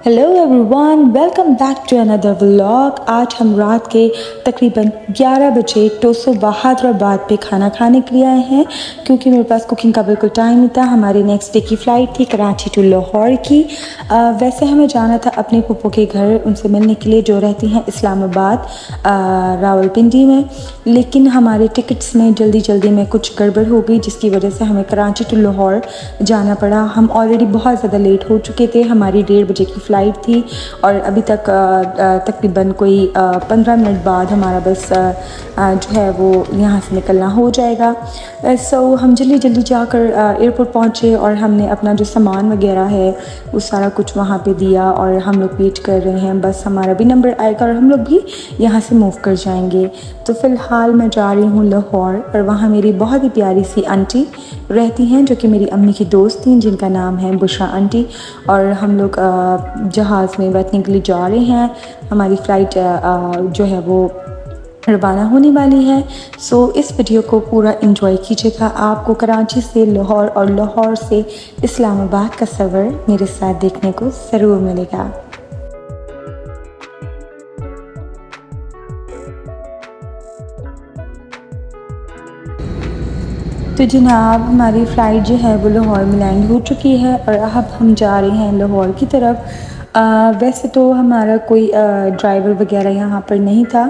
Hello everyone, welcome back to another vlog. आज हम रात के तकरीबन 11 बजे टोसो हैदराबाद पे खाना खाने के लिए आए हैं क्योंकि मेरे पास कुकिंग का बिल्कुल टाइम नहीं था। हमारी नेक्स्ट डे की फ़्लाइट थी कराची टू लाहौर की। वैसे हमें जाना था अपने पप्पू के घर उनसे मिलने के लिए जो रहती हैं इस्लामाबाद रावलपिंडी में, लेकिन हमारे टिकट्स में जल्दी में कुछ गड़बड़ हो गई जिसकी वजह से हमें कराची टू लाहौर जाना पड़ा। हम ऑलरेडी बहुत ज़्यादा लेट हो चुके थे। हमारी 1:30 बजे की फ़्लाइट थी और अभी तक तकरीबन कोई 15 मिनट बाद हमारा बस जो है वो यहाँ से निकलना हो जाएगा। सो हम जल्दी जाकर एयरपोर्ट पहुँचे और हमने अपना जो सामान वगैरह है वो सारा कुछ वहाँ पे दिया और हम लोग वेट कर रहे हैं। बस हमारा भी नंबर आएगा और हम लोग भी यहाँ से मूव कर जाएंगे। तो फ़िलहाल मैं जा रही हूँ लाहौर और वहाँ मेरी बहुत ही प्यारी सी आंटी रहती हैं जो कि मेरी अम्मी की दोस्त थी जिनका नाम है बुशरा आंटी। और हम लोग जहाज़ में बैठने के लिए जा रहे हैं। हमारी फ़्लाइट जो है वो रवाना होने वाली है। सो इस वीडियो को पूरा एंजॉय कीजिएगा। आपको कराची से लाहौर और लाहौर से इस्लामाबाद का सफ़र मेरे साथ देखने को ज़रूर मिलेगा। तो जनाब हमारी फ़्लाइट जो है वो लाहौर में लैंड हो चुकी है और अब हम जा रहे हैं लाहौर की तरफ। वैसे तो हमारा कोई ड्राइवर वगैरह यहाँ पर नहीं था,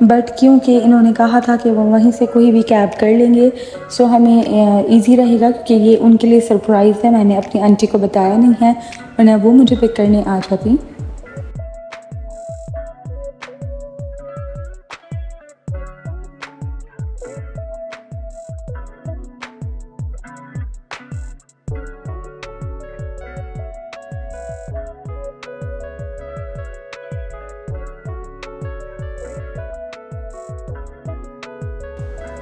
बट क्योंकि इन्होंने कहा था कि वो वहीं से कोई भी कैब कर लेंगे सो हमें इजी रहेगा क्योंकि ये उनके लिए सरप्राइज़ है। मैंने अपनी आंटी को बताया नहीं है वरना वो मुझे पिक करने आ जाती।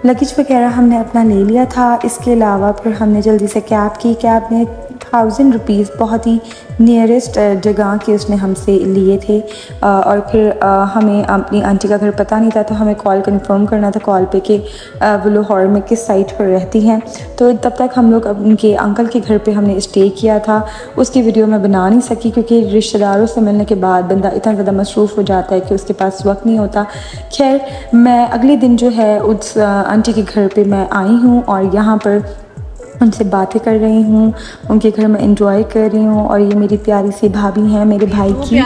लगेज वगैरह हमने अपना ले लिया था। इसके अलावा फिर हमने जल्दी से कैब ने 1000 रुपीज़ बहुत ही नियरेस्ट जगह के उसने हमसे लिए थे। और फिर हमें अपनी आंटी का घर पता नहीं था तो हमें कॉल कंफर्म करना था कॉल पे कि वो लाहौर में किस साइट पर रहती हैं। तो तब तक हम लोग उनके अंकल के घर पे हमने स्टे किया था। उसकी वीडियो मैं बना नहीं सकी क्योंकि रिश्तेदारों से मिलने के बाद बंदा इतना ज़्यादा मसरूफ़ हो जाता है कि उसके पास वक्त नहीं होता। खैर मैं अगले दिन जो है उस आंटी के घर पे मैं आई हूँ और यहाँ पर उनसे बातें कर रही हूँ, उनके घर में एंजॉय कर रही हूँ। और ये मेरी प्यारी सी भाभी हैं, मेरे भाई की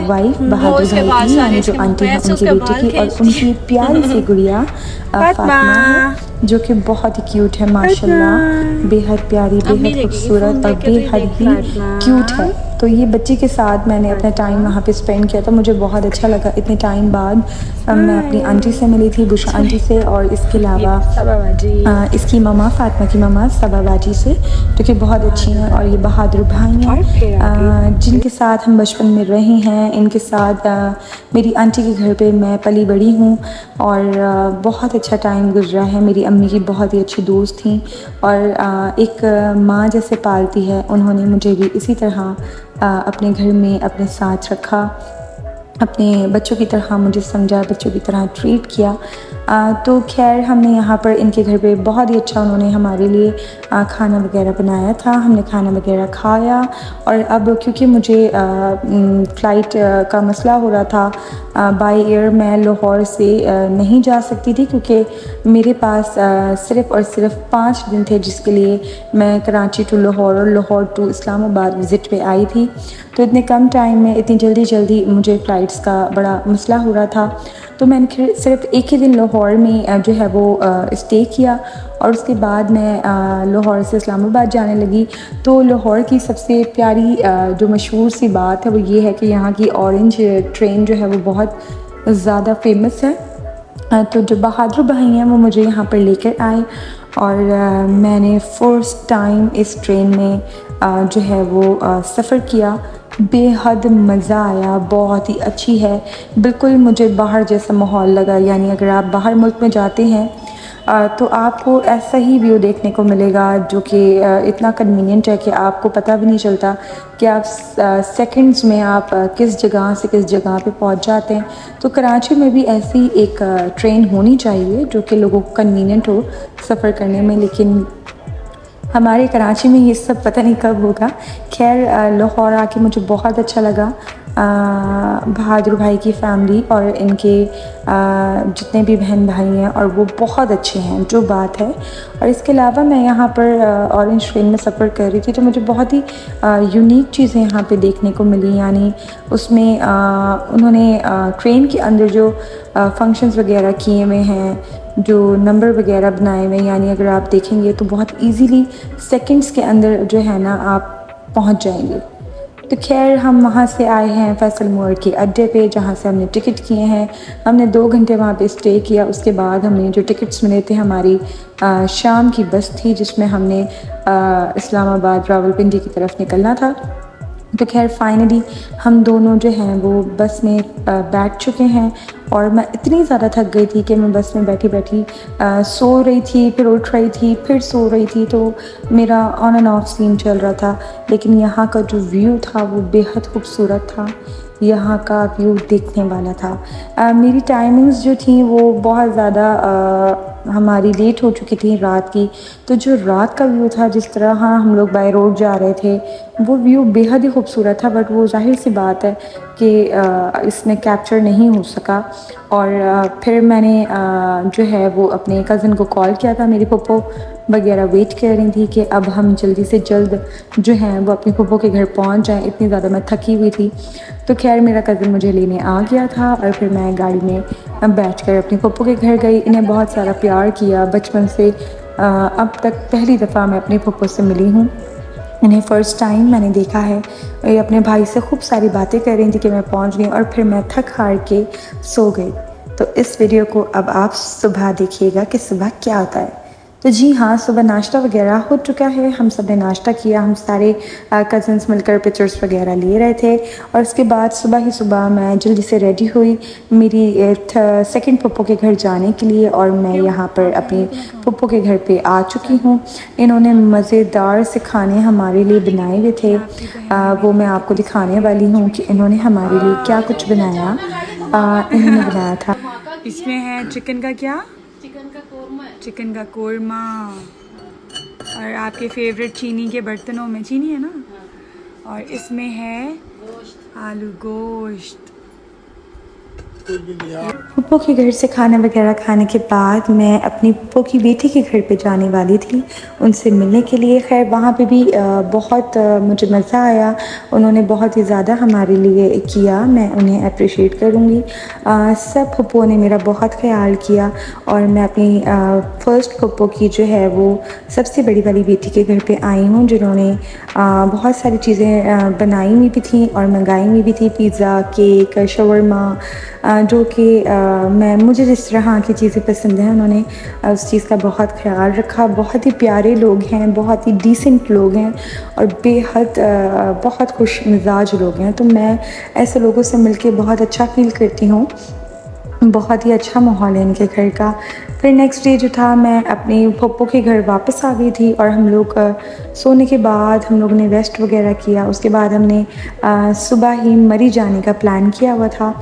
वाइफ बहादुर भाई की, यानी जो आंटी हैं उनके बेटे की, और उनकी प्यारी सी गुड़िया फातिमा है जो कि बहुत ही क्यूट है माशाल्लाह। बेहद प्यारी, बेहद खूबसूरत और बेहद ही क्यूट है। तो ये बच्चे के साथ मैंने अपना टाइम वहाँ पे स्पेंड किया था। मुझे बहुत अच्छा लगा। इतने टाइम बाद मैं अपनी आंटी से मिली थी, बुशरा आंटी से, और इसके अलावा इसकी ममा फातिमा की ममा सबा बाजी से जो कि बहुत अच्छी हैं। और ये बहादुर भाई हैं जिनके साथ हम बचपन में रहे हैं। इनके साथ मेरी आंटी के घर पे मैं पली बड़ी हूँ और बहुत अच्छा टाइम गुजरा है। मेरी अम्मी की बहुत ही अच्छी दोस्त थी और एक माँ जैसे पालती है, उन्होंने मुझे भी इसी तरह अपने घर में अपने साथ रखा, अपने बच्चों की तरह मुझे समझा, बच्चों की तरह ट्रीट किया। तो खैर हमने यहाँ पर इनके घर पे बहुत ही अच्छा उन्होंने हमारे लिए खाना वगैरह बनाया था। हमने खाना वगैरह खाया और अब क्योंकि मुझे फ़्लाइट का मसला हो रहा था, बाय एयर मैं लाहौर से नहीं जा सकती थी क्योंकि मेरे पास सिर्फ़ और सिर्फ 5 दिन थे जिसके लिए मैं कराची टू लाहौर और लाहौर टू इस्लामाबाद विज़िट पे आई थी। तो इतने कम टाइम में इतनी जल्दी मुझे फ़्लाइट्स का बड़ा मसला हो रहा था। तो मैंने सिर्फ एक ही दिन लाहौर में जो है वो स्टे किया और उसके बाद मैं लाहौर से इस्लामाबाद जाने लगी। तो लाहौर की सबसे प्यारी जो मशहूर सी बात है वो ये है कि यहाँ की ऑरेंज ट्रेन जो है वो बहुत ज़्यादा फेमस है। तो जो बहादुर भाई हैं वो मुझे यहाँ पर लेकर आए और मैंने फ़र्स्ट टाइम इस ट्रेन में जो है वो सफ़र किया। बेहद मज़ा आया, बहुत ही अच्छी है। बिल्कुल मुझे बाहर जैसा माहौल लगा, यानी अगर आप बाहर मुल्क में जाते हैं तो आपको ऐसा ही व्यू देखने को मिलेगा जो कि इतना कन्वीनियंट है कि आपको पता भी नहीं चलता कि आप सेकंड्स में आप किस जगह से किस जगह पे पहुंच जाते हैं। तो कराची में भी ऐसी एक ट्रेन होनी चाहिए जो कि लोगों को कन्वीनियंट हो सफ़र करने में। लेकिन हमारे कराची में ये सब पता नहीं कब होगा। खैर लाहौर आके मुझे बहुत अच्छा लगा। बहादुर भाई की फ़ैमिली और इनके जितने भी बहन भाई हैं और वो बहुत अच्छे हैं, जो बात है। और इसके अलावा मैं यहाँ पर ऑरेंज ट्रेन में सफ़र कर रही थी, तो मुझे बहुत ही यूनिक चीज़ें यहाँ पे देखने को मिली। यानी उसमें उन्होंने ट्रेन के अंदर जो फंक्शंस वगैरह किए हुए हैं, जो नंबर वगैरह बनाए हुए हैं, यानी अगर आप देखेंगे तो बहुत इजीली सेकंड्स के अंदर जो है ना आप पहुंच जाएंगे। तो खैर हम वहाँ से आए हैं फैसल मोड़ के अड्डे पे, जहाँ से हमने टिकट किए हैं। हमने 2 घंटे वहाँ पे स्टे किया। उसके बाद हमें जो टिकट्स मिले थे, हमारी शाम की बस थी जिसमें हमने इस्लामाबाद रावलपिंडी की तरफ निकलना था। तो खैर फाइनली हम दोनों जो हैं वो बस में बैठ चुके हैं। और मैं इतनी ज़्यादा थक गई थी कि मैं बस में बैठी बैठी सो रही थी, फिर उठ रही थी, फिर सो रही थी। तो मेरा ऑन एंड ऑफ सीन चल रहा था। लेकिन यहाँ का जो व्यू था वो बेहद खूबसूरत था। यहाँ का व्यू देखने वाला था। मेरी टाइमिंग्स जो थी वो बहुत ज़्यादा हमारी लेट हो चुकी थी रात की। तो जो रात का व्यू था, जिस तरह हाँ हम लोग बाय रोड जा रहे थे, वो व्यू बेहद ही खूबसूरत था। बट वो जाहिर सी बात है कि इसमें कैप्चर नहीं हो सका। और फिर मैंने जो है वो अपने कज़न को कॉल किया था। मेरी पप्पो वगैरह वेट कर रही थी कि अब हम जल्दी से जल्द जो है वो अपनी पप्पो के घर पहुंच जाएं। इतनी ज़्यादा मैं थकी हुई थी। तो खैर मेरा कज़न मुझे लेने आ गया था और फिर मैं गाड़ी में बैठकर अपनी पप्पो के घर गई। इन्हें बहुत सारा प्यार किया बचपन से। अब तक पहली दफ़ा मैं अपनी पप्पो से मिली हूँ। इन्हें फ़र्स्ट टाइम मैंने देखा है। ये अपने भाई से खूब सारी बातें कर रही थी कि मैं पहुंच गई, और फिर मैं थक हार के सो गई। तो इस वीडियो को अब आप सुबह देखिएगा कि सुबह क्या होता है। तो जी हाँ, सुबह नाश्ता वगैरह हो चुका है। हम सब ने नाश्ता किया। हम सारे कज़न्स मिलकर पिक्चर्स वगैरह ले रहे थे। और उसके बाद सुबह ही सुबह मैं जल्दी से रेडी हुई मेरी सेकंड पप्पो के घर जाने के लिए। और मैं यहाँ पर अपनी पप्पो के घर पे आ चुकी हूँ। इन्होंने मज़ेदार से खाने हमारे लिए बनाए हुए थे। वो मैं आपको दिखाने वाली हूँ कि इन्होंने हमारे लिए क्या कुछ बनाया। इन्होंने बनाया था, इसमें है चिकन का क्या, चिकन का कोरमा। और आपके फेवरेट चीनी के बर्तनों में चीनी है ना। और इसमें है आलू गोश्त। पप्पो के घर से खाना वगैरह खाने के बाद मैं अपनी पप्पो की बेटी के घर पे जाने वाली थी, उनसे मिलने के लिए। खैर वहाँ पे भी बहुत मुझे मज़ा आया। उन्होंने बहुत ही ज़्यादा हमारे लिए किया, मैं उन्हें अप्रिशिएट करूँगी। सब पप्पो ने मेरा बहुत ख्याल किया। और मैं अपनी फ़र्स्ट पप्पो की जो है वो सबसे बड़ी वाली बेटी के घर पे आई हूँ, जिन्होंने बहुत सारी चीज़ें बनाई हुई भी थी और मंगाई हुई भी थी। पिज़्ज़ा, केक, शवरमा, जो कि मुझे जिस तरह की चीज़ें पसंद हैं, उन्होंने उस चीज़ का बहुत ख्याल रखा। बहुत ही प्यारे लोग हैं, बहुत ही डिसेंट लोग हैं और बेहद बहुत खुश मिजाज लोग हैं। तो मैं ऐसे लोगों से मिलके बहुत अच्छा फ़ील करती हूँ। बहुत ही अच्छा माहौल है इनके घर का। फिर नेक्स्ट डे जो था, मैं अपने पप्पो के घर वापस आ गई थी। और हम लोग सोने के बाद हम लोग ने रेस्ट वगैरह किया। उसके बाद हमने सुबह ही मरी जाने का प्लान किया हुआ था।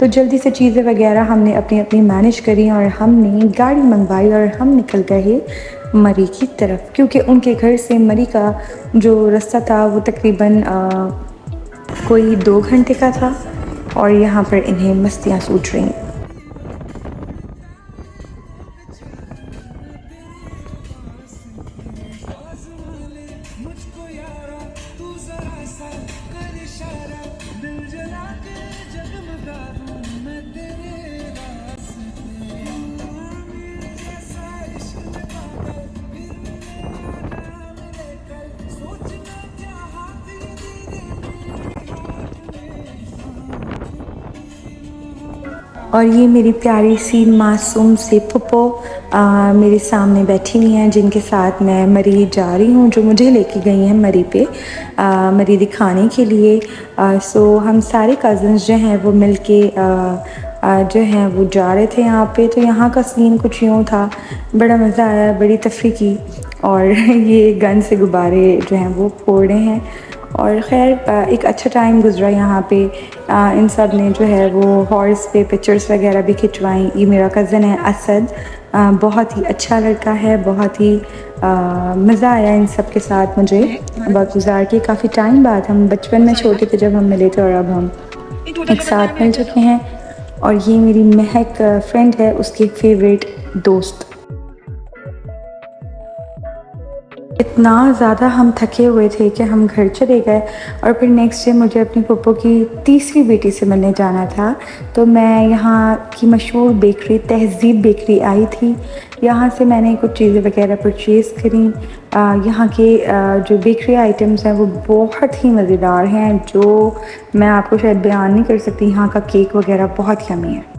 तो जल्दी से चीज़ें वगैरह हमने अपनी अपनी मैनेज करी और हमने गाड़ी मंगवाई और हम निकल गए मरी की तरफ, क्योंकि उनके घर से मरी का जो रास्ता था वो तकरीबन कोई 2 घंटे का था। और यहाँ पर इन्हें मस्तियाँ सूझ रही। और ये मेरी प्यारी सी मासूम सी पप्पो मेरे सामने बैठी हुई हैं, जिनके साथ मैं मरी जा रही हूँ, जो मुझे लेके गई हैं मरी पे मरी दिखाने के लिए। सो हम सारे कज़न्स जो हैं वो मिलके जो हैं वो जा रहे थे यहाँ पे। तो यहाँ का सीन कुछ यूँ था, बड़ा मज़ा आया, बड़ी तफरीह की। और ये गन से गुब्बारे जो हैं वो फोड़ रहे हैं। और ख़ैर एक अच्छा टाइम गुजरा यहाँ पे। इन सब ने जो है वो हॉर्स पे पिक्चर्स वगैरह भी खिंचवाई। ये मेरा कज़न है असद, बहुत ही अच्छा लड़का है, बहुत ही मज़ा आया इन सब के साथ मुझे वक्त गुजार के। काफ़ी टाइम बाद, हम बचपन में छोटे थे जब हम मिले थे, और अब हम एक साथ मिल चुके हैं। और ये मेरी महक फ्रेंड है, उसकी फेवरेट दोस्त। इतना ज़्यादा हम थके हुए थे कि हम घर चले गए, और फिर नेक्स्ट डे मुझे अपनी पप्पो की तीसरी बेटी से मिलने जाना था। तो मैं यहाँ की मशहूर बेकरी तहज़ीब बेकरी आई थी। यहाँ से मैंने कुछ चीज़ें वगैरह परचेज़ करी। यहाँ के जो बेकरी आइटम्स हैं वो बहुत ही मज़ेदार हैं, जो मैं आपको शायद बयान नहीं कर सकती। यहाँ का केक वगैरह बहुत यम्मी है।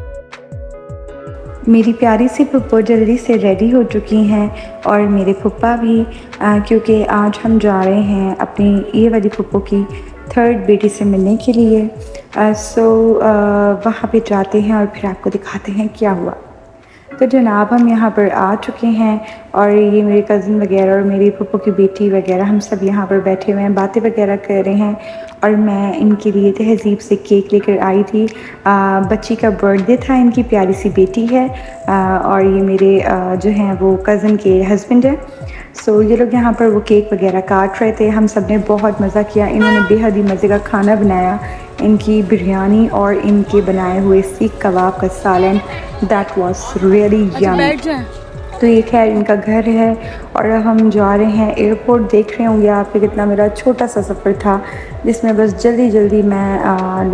मेरी प्यारी सी पुप्पो जल्दी से रेडी हो चुकी हैं, और मेरे पुप्पा भी, क्योंकि आज हम जा रहे हैं अपनी ये वाली पुप्पो की थर्ड बेटी से मिलने के लिए। वहाँ पे जाते हैं और फिर आपको दिखाते हैं क्या हुआ। तो जनाब, हम यहाँ पर आ चुके हैं, और ये मेरे कज़न वगैरह और मेरी पुप्पो की बेटी वगैरह हम सब यहाँ पर बैठे हुए हैं, बातें वगैरह कर रहे हैं। और मैं इनके लिए तहज़ीब से केक लेकर आई थी। बच्ची का बर्थडे था, इनकी प्यारी सी बेटी है, और ये मेरे जो हैं वो कज़न के हस्बैंड है। ये लोग यहाँ पर वो केक वगैरह काट रहे थे। हम सब ने बहुत मज़ा किया। इन्होंने बेहद ही मज़े का खाना बनाया, इनकी बिरयानी और इनके बनाए हुए सीख कबाब का सालन, दैट वाज रियली यम्मी। तो ये खैर इनका घर है, और हम जा रहे हैं एयरपोर्ट। देख रहे होंगे आप कि कितना मेरा छोटा सा सफ़र था, जिसमें बस जल्दी जल्दी मैं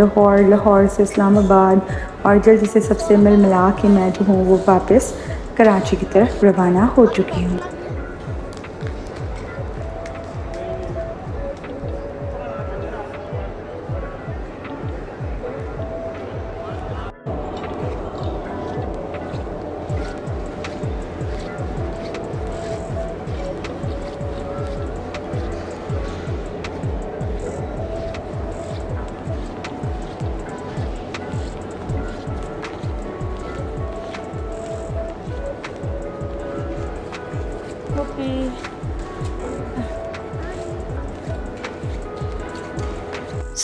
लाहौर से इस्लामाबाद, और जल्दी से सबसे मिला के मैं जो हूँ वो वापस कराची की तरफ रवाना हो चुकी हूँ।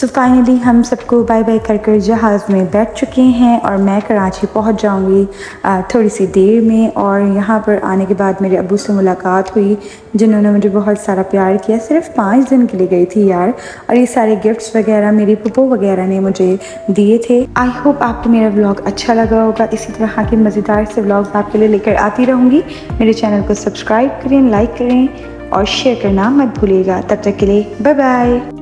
फाइनली हम सबको बाय बाय कर कर जहाज़ में बैठ चुके हैं, और मैं कराची पहुंच जाऊंगी थोड़ी सी देर में। और यहाँ पर आने के बाद मेरे अब्बू से मुलाकात हुई, जिन्होंने मुझे बहुत सारा प्यार किया। सिर्फ 5 दिन के लिए गई थी यार, और ये सारे गिफ्ट्स वगैरह मेरी पुप्पो वगैरह ने मुझे दिए थे। आई होप आपको मेरा व्लॉग अच्छा लगा होगा। इसी तरह के मज़ेदार से व्लॉग्स आपके लिए लेकर आती रहूँगी। मेरे चैनल को सब्सक्राइब करें, लाइक करें और शेयर करना मत भूलिएगा। तब तक के लिए बाय बाय।